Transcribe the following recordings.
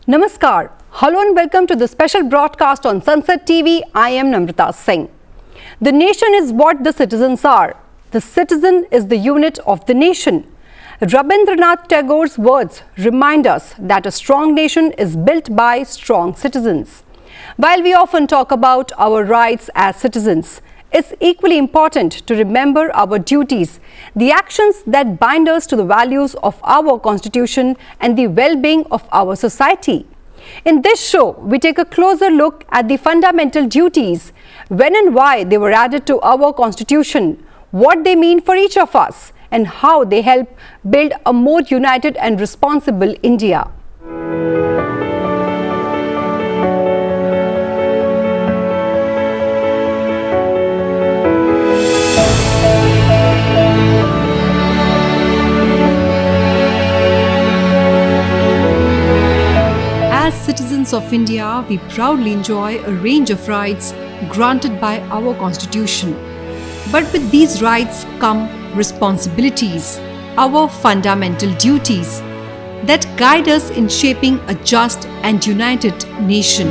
Namaskar. Hello and welcome to the special broadcast on Sansad TV. I am Namrata Singh. The nation is what the citizens are. The citizen is the unit of the nation. Rabindranath Tagore's words remind us that a strong nation is built by strong citizens. While we often talk about our rights as citizens, it's equally important to remember our duties, the actions that bind us to the values of our constitution and the well-being of our society. In this show, we take a closer look at the fundamental duties, when and why they were added to our constitution, what they mean for each of us, and how they help build a more united and responsible India. As citizens of India, we proudly enjoy a range of rights granted by our constitution. But with these rights come responsibilities, our fundamental duties that guide us in shaping a just and united nation.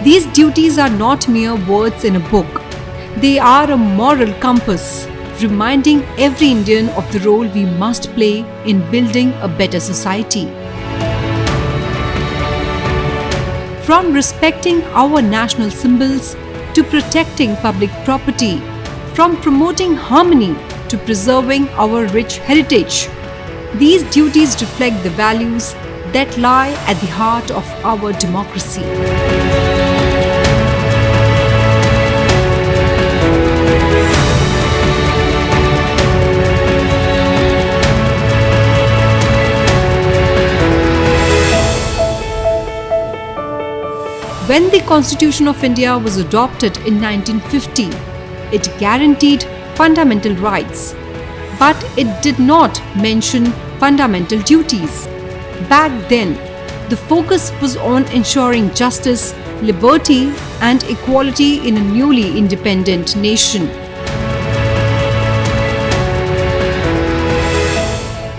These duties are not mere words in a book. They are a moral compass, reminding every Indian of the role we must play in building a better society. From respecting our national symbols to protecting public property, from promoting harmony to preserving our rich heritage, these duties reflect the values that lie at the heart of our democracy. When the Constitution of India was adopted in 1950, it guaranteed fundamental rights, but it did not mention fundamental duties. Back then, the focus was on ensuring justice, liberty, and equality in a newly independent nation.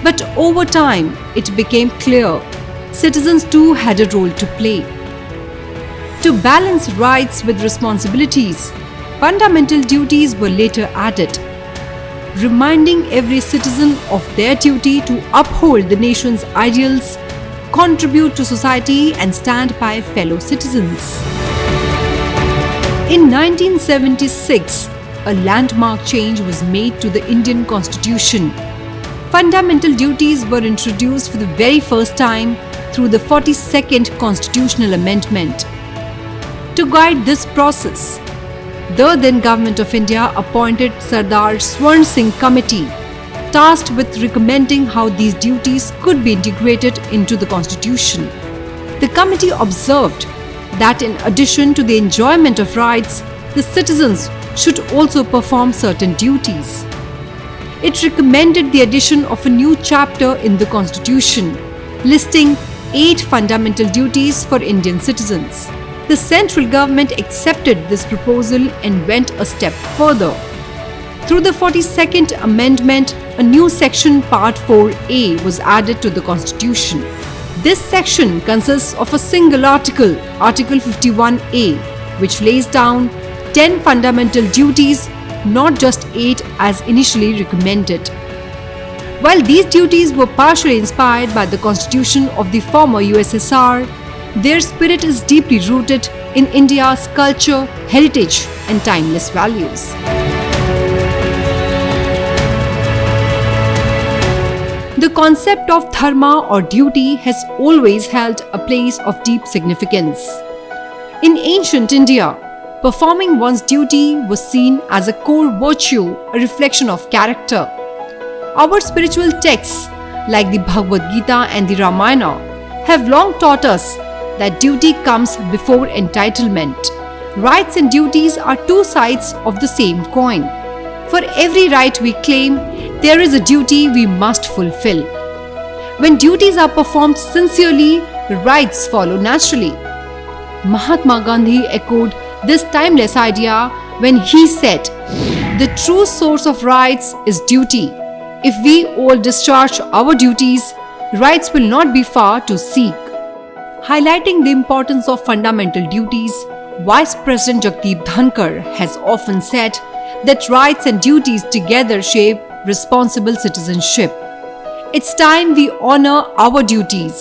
But over time, it became clear citizens too had a role to play. To balance rights with responsibilities, fundamental duties were later added, reminding every citizen of their duty to uphold the nation's ideals, contribute to society, and stand by fellow citizens. In 1976, a landmark change was made to the Indian Constitution. Fundamental duties were introduced for the very first time through the 42nd Constitutional Amendment. To guide this process, the then Government of India appointed Sardar Swarn Singh Committee, tasked with recommending how these duties could be integrated into the Constitution. The committee observed that in addition to the enjoyment of rights, the citizens should also perform certain duties. It recommended the addition of a new chapter in the Constitution, listing 8 fundamental duties for Indian citizens. The central government accepted this proposal and went a step further. Through the 42nd Amendment, a new section Part 4A was added to the Constitution. This section consists of a single article, Article 51A, which lays down 10 fundamental duties, not just 8 as initially recommended. While these duties were partially inspired by the Constitution of the former USSR, their spirit is deeply rooted in India's culture, heritage, and timeless values. The concept of dharma or duty has always held a place of deep significance. In ancient India, performing one's duty was seen as a core virtue, a reflection of character. Our spiritual texts, like the Bhagavad Gita and the Ramayana, have long taught us that duty comes before entitlement. Rights and duties are two sides of the same coin. For every right we claim, there is a duty we must fulfill. When duties are performed sincerely, rights follow naturally. Mahatma Gandhi echoed this timeless idea when he said, "The true source of rights is duty. If we all discharge our duties, rights will not be far to seek. Highlighting the importance of fundamental duties, Vice President Thakur has often said that rights and duties together shape responsible citizenship. It's time we honor our duties,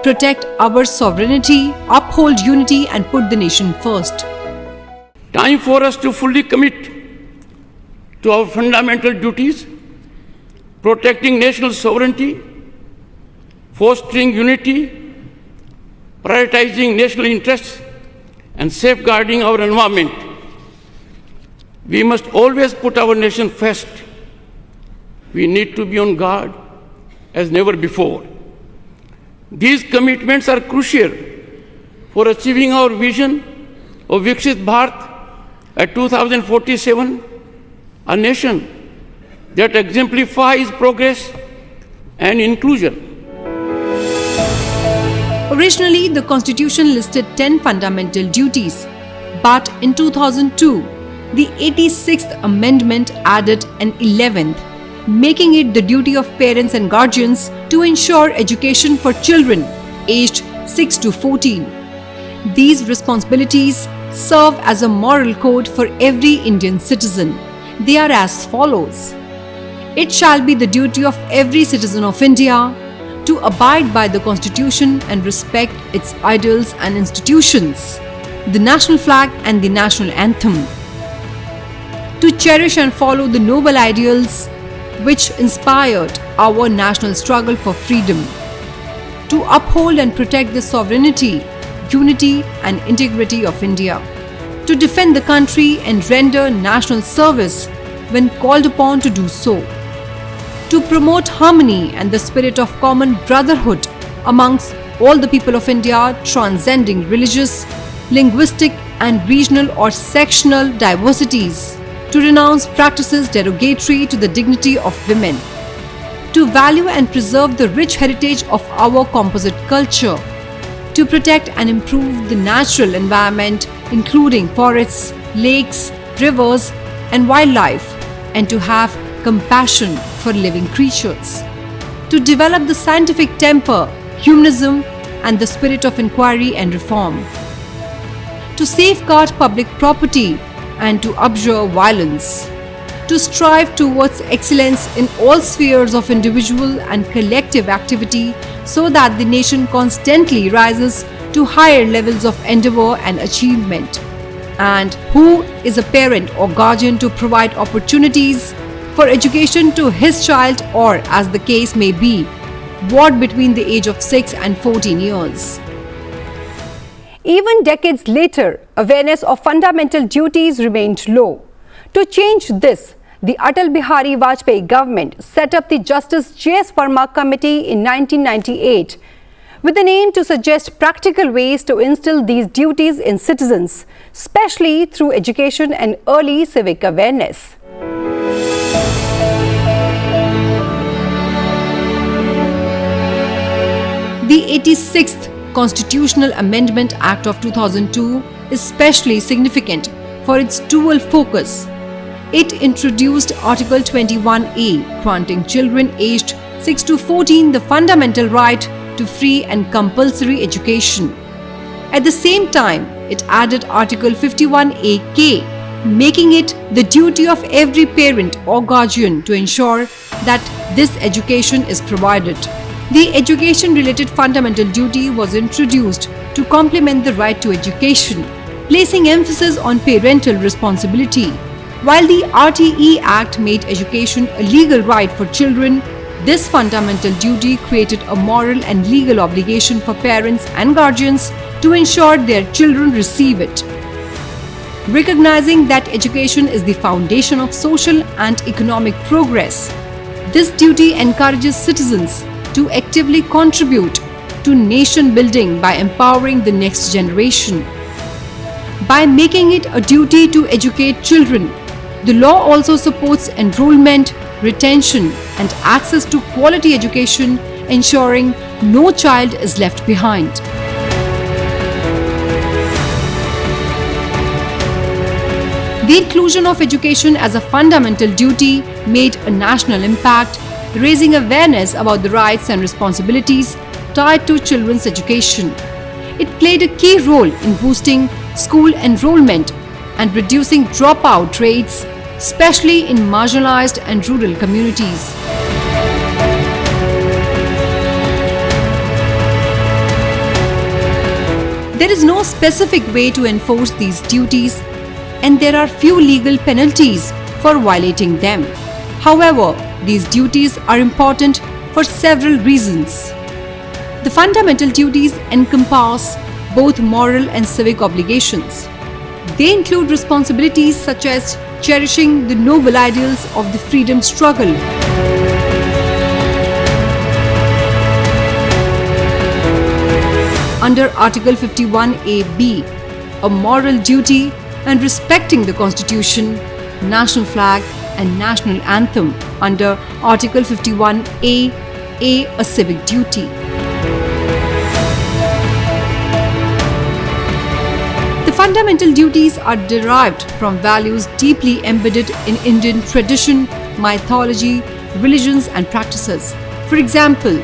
protect our sovereignty, uphold unity and put the nation first. Time for us to fully commit to our fundamental duties, protecting national sovereignty, fostering unity, prioritizing national interests, and safeguarding our environment. We must always put our nation first. We need to be on guard as never before. These commitments are crucial for achieving our vision of Viksit Bharat at 2047, a nation that exemplifies progress and inclusion. Originally, the Constitution listed 10 fundamental duties, but in 2002, the 86th Amendment added an 11th, making it the duty of parents and guardians to ensure education for children aged 6 to 14. These responsibilities serve as a moral code for every Indian citizen. They are as follows. It shall be the duty of every citizen of India to abide by the Constitution and respect its ideals and institutions, the national flag and the national anthem, to cherish and follow the noble ideals which inspired our national struggle for freedom, to uphold and protect the sovereignty, unity and integrity of India, to defend the country and render national service when called upon to do so, to promote harmony and the spirit of common brotherhood amongst all the people of India, transcending religious, linguistic and regional or sectional diversities, to renounce practices derogatory to the dignity of women, to value and preserve the rich heritage of our composite culture, to protect and improve the natural environment including forests, lakes, rivers and wildlife, and to have compassion for living creatures, to develop the scientific temper, humanism and the spirit of inquiry and reform, to safeguard public property and to abjure violence, to strive towards excellence in all spheres of individual and collective activity so that the nation constantly rises to higher levels of endeavor and achievement, and who is a parent or guardian to provide opportunities for education to his child or, as the case may be, what between the age of 6 and 14 years. Even decades later, awareness of fundamental duties remained low. To change this, the Atal Bihari Vajpayee government set up the Justice J.S. Verma Committee in 1998 with an aim to suggest practical ways to instill these duties in citizens, especially through education and early civic awareness. The 86th Constitutional Amendment Act of 2002 is especially significant for its dual focus. It introduced Article 21A, granting children aged 6 to 14 the fundamental right to free and compulsory education. At the same time, it added Article 51AK, making it the duty of every parent or guardian to ensure that this education is provided. The education-related fundamental duty was introduced to complement the right to education, placing emphasis on parental responsibility. While the RTE Act made education a legal right for children, this fundamental duty created a moral and legal obligation for parents and guardians to ensure their children receive it. Recognizing that education is the foundation of social and economic progress, this duty encourages citizens to actively contribute to nation building by empowering the next generation. By making it a duty to educate children, the law also supports enrollment, retention, and access to quality education, ensuring no child is left behind. The inclusion of education as a fundamental duty made a national impact, raising awareness about the rights and responsibilities tied to children's education. It played a key role in boosting school enrollment and reducing dropout rates, especially in marginalized and rural communities. There is no specific way to enforce these duties, and there are few legal penalties for violating them. However, these duties are important for several reasons. The fundamental duties encompass both moral and civic obligations. They include responsibilities such as cherishing the noble ideals of the freedom struggle, under Article 51A(b), a moral duty and respecting the Constitution, national flag and national anthem under Article 51A(a), a civic duty. The fundamental duties are derived from values deeply embedded in Indian tradition, mythology, religions and practices. For example,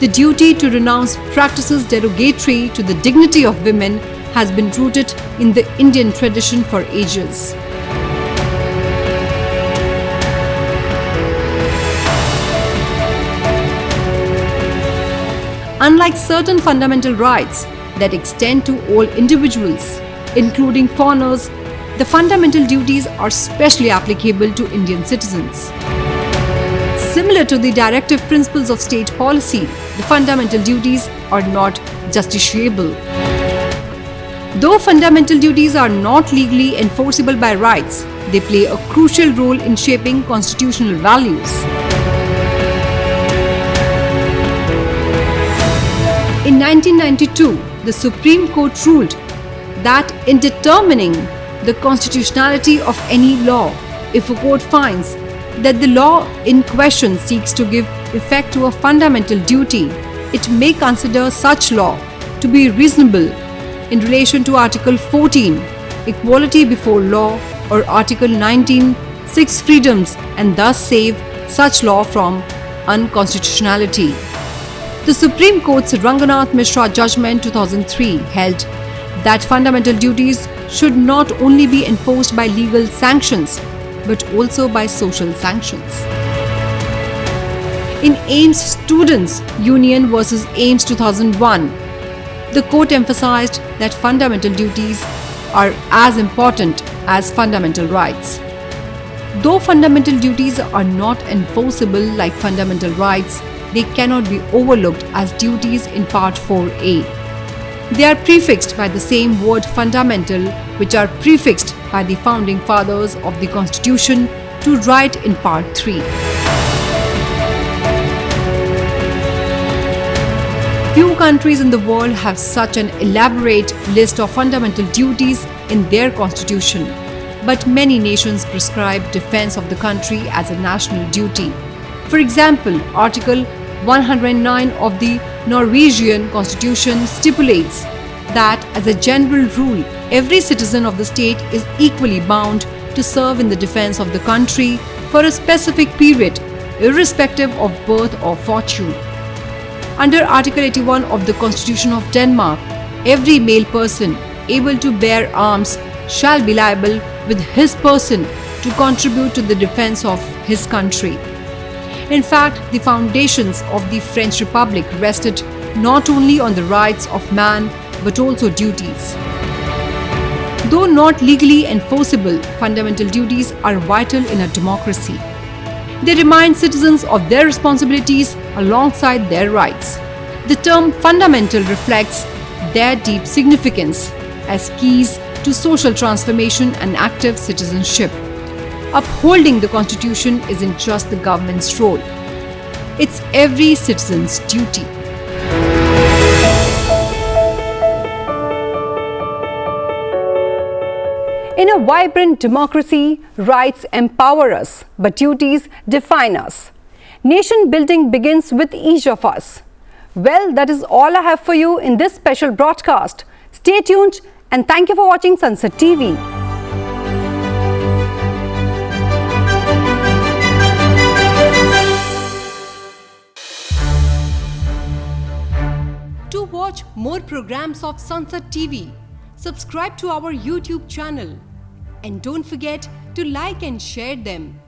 the duty to renounce practices derogatory to the dignity of women has been rooted in the Indian tradition for ages. Unlike certain fundamental rights that extend to all individuals, including foreigners, the fundamental duties are specially applicable to Indian citizens. Similar to the directive principles of state policy, the fundamental duties are not justiciable. Though fundamental duties are not legally enforceable by rights, they play a crucial role in shaping constitutional values. In 1992, the Supreme Court ruled that in determining the constitutionality of any law, if a court finds that the law in question seeks to give effect to a fundamental duty, it may consider such law to be reasonable in relation to Article 14, equality before law, or Article 19, 6 freedoms, and thus save such law from unconstitutionality. The Supreme Court's Ranganath Mishra judgment 2003 held that fundamental duties should not only be enforced by legal sanctions but also by social sanctions. In AIMS Students Union versus AIMS 2001, the court emphasized that fundamental duties are as important as fundamental rights. Though fundamental duties are not enforceable like fundamental rights, they cannot be overlooked as duties in Part 4A. They are prefixed by the same word fundamental, which are prefixed by the founding fathers of the Constitution to right in Part 3. Few countries in the world have such an elaborate list of fundamental duties in their constitution, but many nations prescribe defense of the country as a national duty. For example, Article 109 of the Norwegian Constitution stipulates that as a general rule, every citizen of the state is equally bound to serve in the defense of the country for a specific period, irrespective of birth or fortune. Under Article 81 of the Constitution of Denmark, every male person able to bear arms shall be liable with his person to contribute to the defense of his country. In fact, the foundations of the French Republic rested not only on the rights of man but also duties. Though not legally enforceable, fundamental duties are vital in a democracy. They remind citizens of their responsibilities alongside their rights. The term fundamental reflects their deep significance as keys to social transformation and active citizenship. Upholding the Constitution isn't just the government's role, it's every citizen's duty. In a vibrant democracy, rights empower us, but duties define us. Nation building begins with each of us. Well, that is all I have for you in this special broadcast. Stay tuned and thank you for watching Sansad TV. To watch more programs of Sansad TV, subscribe to our YouTube channel and don't forget to like and share them.